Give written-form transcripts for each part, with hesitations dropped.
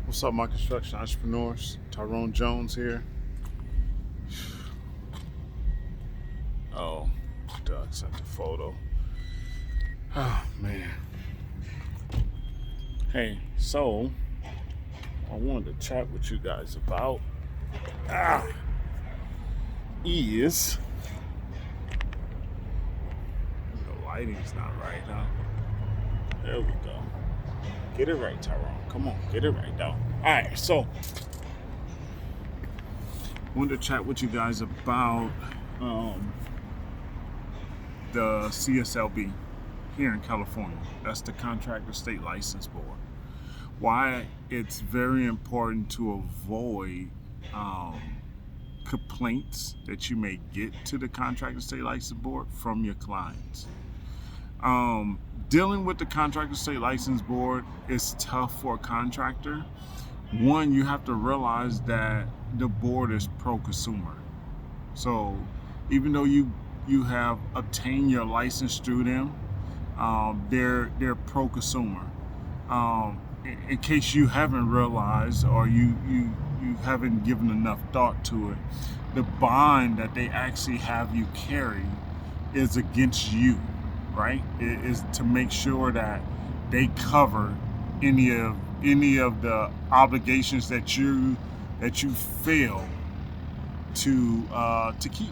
What's up, my construction entrepreneurs? Tyrone Jones here. Oh, Doug sent the photo. Oh, man. Hey, so I wanted to chat with you guys about is the lighting's not right, huh? There we go. Get it right, Tyrone. Come on, get it right, though. All right, so I wanted to chat with you guys about the CSLB here in California. That's the Contractor State License Board. Why it's very important to avoid complaints that you may get to the Contractor State License Board from your clients. Dealing with the Contractor State License Board is tough for a contractor. One, you have to realize that the board is pro-consumer. So even though you have obtained your license through them, they're pro-consumer. In case you haven't realized or you haven't given enough thought to it, the bond that they actually have you carry is against you, right? It is to make sure that they cover any of the obligations that you fail to keep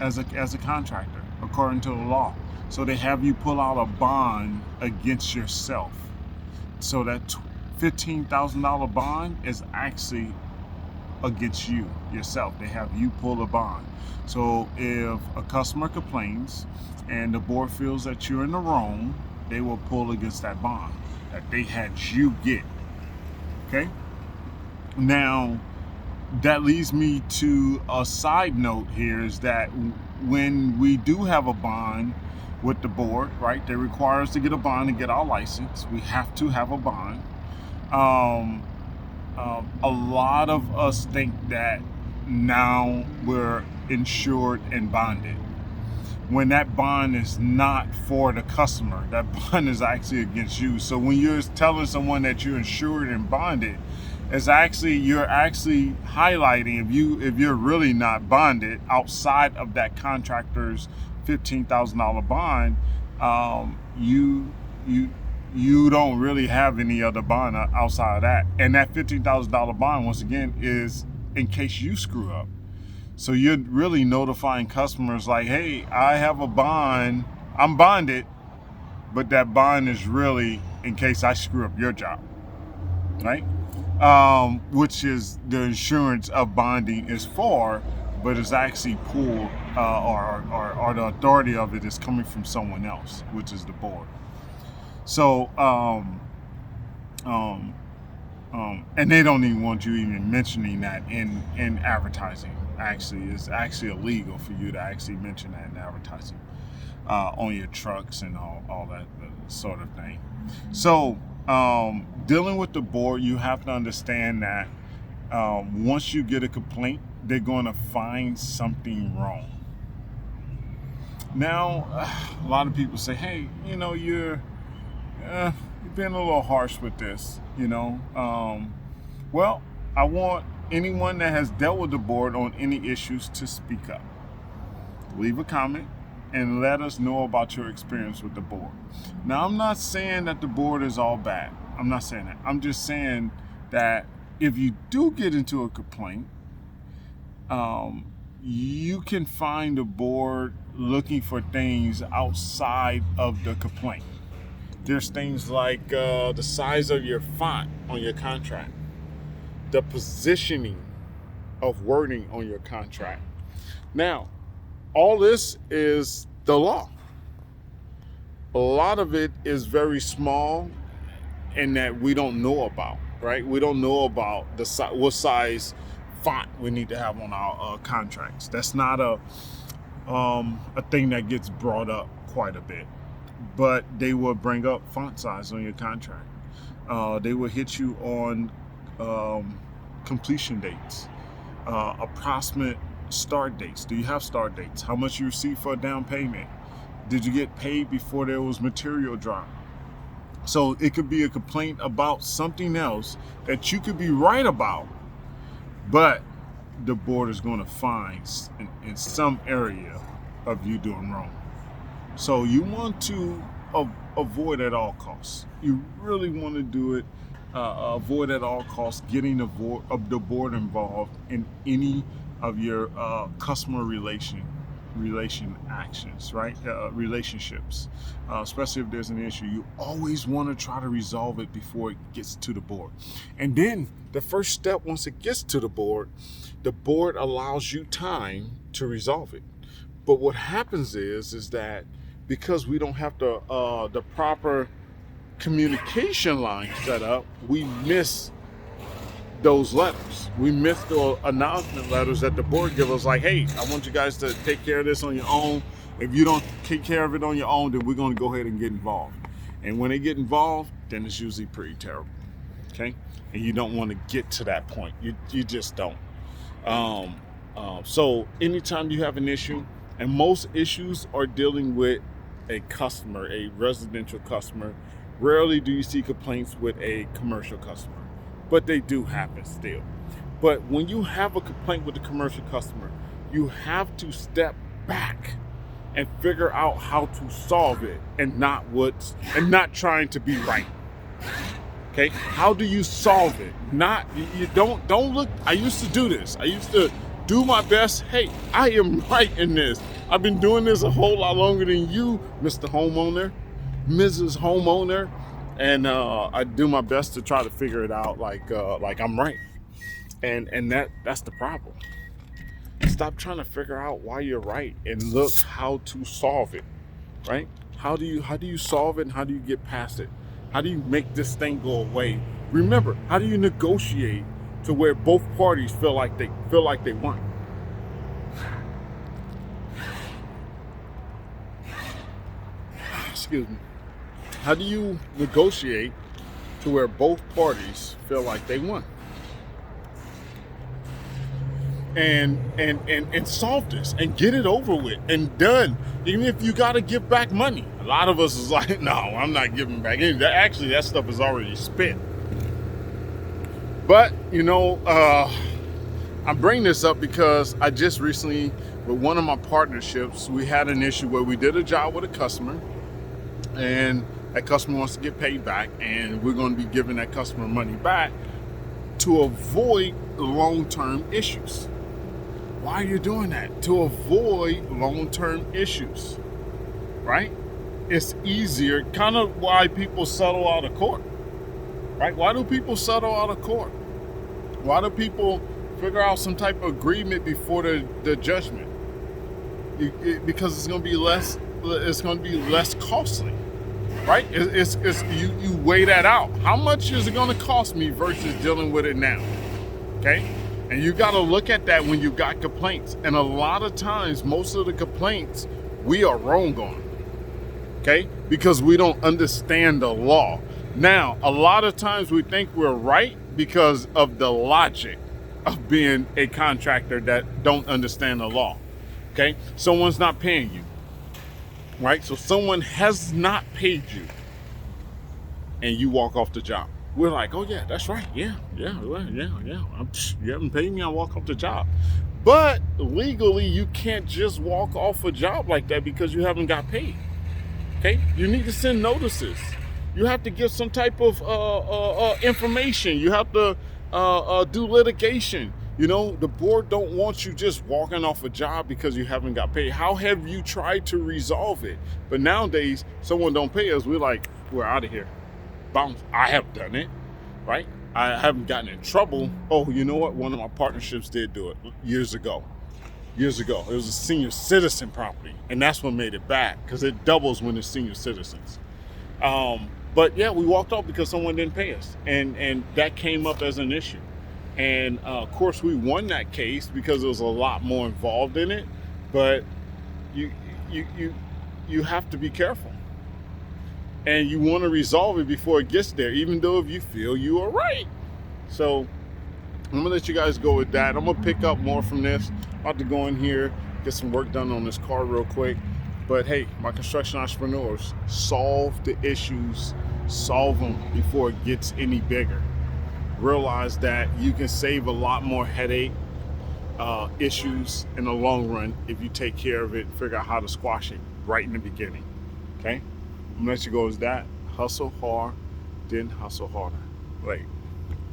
as a contractor according to the law. So they have you pull out a bond against yourself. So that $15,000 bond is actually against you yourself. They have you pull a bond. So if a customer complains and the board feels that you're in the wrong, they will pull against that bond that they had you get. Okay? Now, that leads me to a side note here is that when we do have a bond with the board, right, they require us to get a bond to get our license. We have to have a bond. A lot of us think that now we're insured and bonded, when that bond is not for the customer. That bond is actually against you. So when you're telling someone that you're insured and bonded, you're actually highlighting if you're really not bonded outside of that contractor's $15,000 bond, you don't really have any other bond outside of that. And that $15,000 bond, once again, is in case you screw up. So you're really notifying customers like, hey, I have a bond, I'm bonded, but that bond is really in case I screw up your job, right? Which is the insurance of bonding is for, but it's actually pooled, or the authority of it is coming from someone else, which is the board. So, and they don't even want you even mentioning that in advertising. Actually, it's actually illegal for you to actually mention that in advertising on your trucks and all that sort of thing. So, dealing with the board, you have to understand that once you get a complaint, they're going to find something wrong. Now, a lot of people say, hey, you're being a little harsh with this, well, I want anyone that has dealt with the board on any issues to speak up. Leave a comment and let us know about your experience with the board. Now, I'm not saying that the board is all bad. I'm not saying that. I'm just saying that if you do get into a complaint, you can find the board looking for things outside of the complaint. There's things like the size of your font on your contract, the positioning of wording on your contract. Now, all this is the law. A lot of it is very small and that we don't know about, right? We don't know about what size font we need to have on our contracts. That's not a thing that gets brought up quite a bit. But they will bring up font size on your contract. They will hit you on completion dates, approximate start dates. Do you have start dates? How much you receive for a down payment? Did you get paid before there was material drop? So it could be a complaint about something else that you could be right about, but the board is going to find in some area of you doing wrong. So you want to avoid at all costs. You really want to do it, avoid at all costs getting the board involved in any of your customer relation actions, right? Relationships, especially if there's an issue. You always want to try to resolve it before it gets to the board. And then the first step, once it gets to the board allows you time to resolve it. But what happens is that because we don't have the proper communication line set up, we miss those letters. We miss the announcement letters that the board gives us, like, hey, I want you guys to take care of this on your own. If you don't take care of it on your own, then we're going to go ahead and get involved. And when they get involved, then it's usually pretty terrible. Okay? And you don't want to get to that point. You just don't. So anytime you have an issue, and most issues are dealing with a customer, a residential customer. Rarely do you see complaints with a commercial customer, but they do happen still. But when you have a complaint with a commercial customer, you have to step back and figure out how to solve it, and not trying to be right. Okay, how do you solve it? You don't look. I used to do this. I used to do my best. Hey, I am right in this. I've been doing this a whole lot longer than you, Mr. Homeowner, Mrs. Homeowner, and I do my best to try to figure it out like I'm right. And that's the problem. Stop trying to figure out why you're right and look how to solve it, right? How do you solve it, and how do you get past it? How do you make this thing go away? Remember, how do you negotiate to where both parties feel like they won? Excuse me. How do you negotiate to where both parties feel like they won? And solve this and get it over with and done. Even if you got to give back money. A lot of us is like, no, I'm not giving back any. Actually, that stuff is already spent. But, I bring this up because I just recently, with one of my partnerships, we had an issue where we did a job with a customer, and that customer wants to get paid back, and we're going to be giving that customer money back to avoid long-term issues. Why are you doing that? To avoid long-term issues, right? It's easier, kind of why people settle out of court, right? Why do people settle out of court? Why do people figure out some type of agreement before the judgment? Because it's going to be less costly, right? It's you weigh that out. How much is it going to cost me versus dealing with it now? Okay? And you got to look at that when you got complaints. And a lot of times, most of the complaints we are wrong on, okay? Because we don't understand the law. Now, a lot of times we think we're right because of the logic of being a contractor that don't understand the law, okay? Someone's not paying you, right? So someone has not paid you, and you walk off the job. We're like, oh yeah, that's right. Yeah. You haven't paid me, I walk off the job. But legally, you can't just walk off a job like that because you haven't got paid. Okay? You need to send notices. You have to give some type of information. You have to do litigation. The board don't want you just walking off a job because you haven't got paid. How have you tried to resolve it? But nowadays, someone don't pay us, we're like, we're out of here. Bounce. I have done it, right? I haven't gotten in trouble. Oh, you know what? One of my partnerships did do it years ago. It was a senior citizen property, and that's what made it bad, because it doubles when it's senior citizens. But yeah, we walked off because someone didn't pay us, and that came up as an issue. And of course, we won that case because there was a lot more involved in it. But you have to be careful. And you want to resolve it before it gets there, even though if you feel you are right. So I'm going to let you guys go with that. I'm going to pick up more from this. I'm about to go in here, get some work done on this car real quick. But hey, my construction entrepreneurs, solve the issues Solve them before it gets any bigger. Realize that you can save a lot more headache, issues in the long run if you take care of it, figure out how to squash it right in the beginning. Okay? I'm gonna let you go with that. Hustle hard, then hustle harder. Right.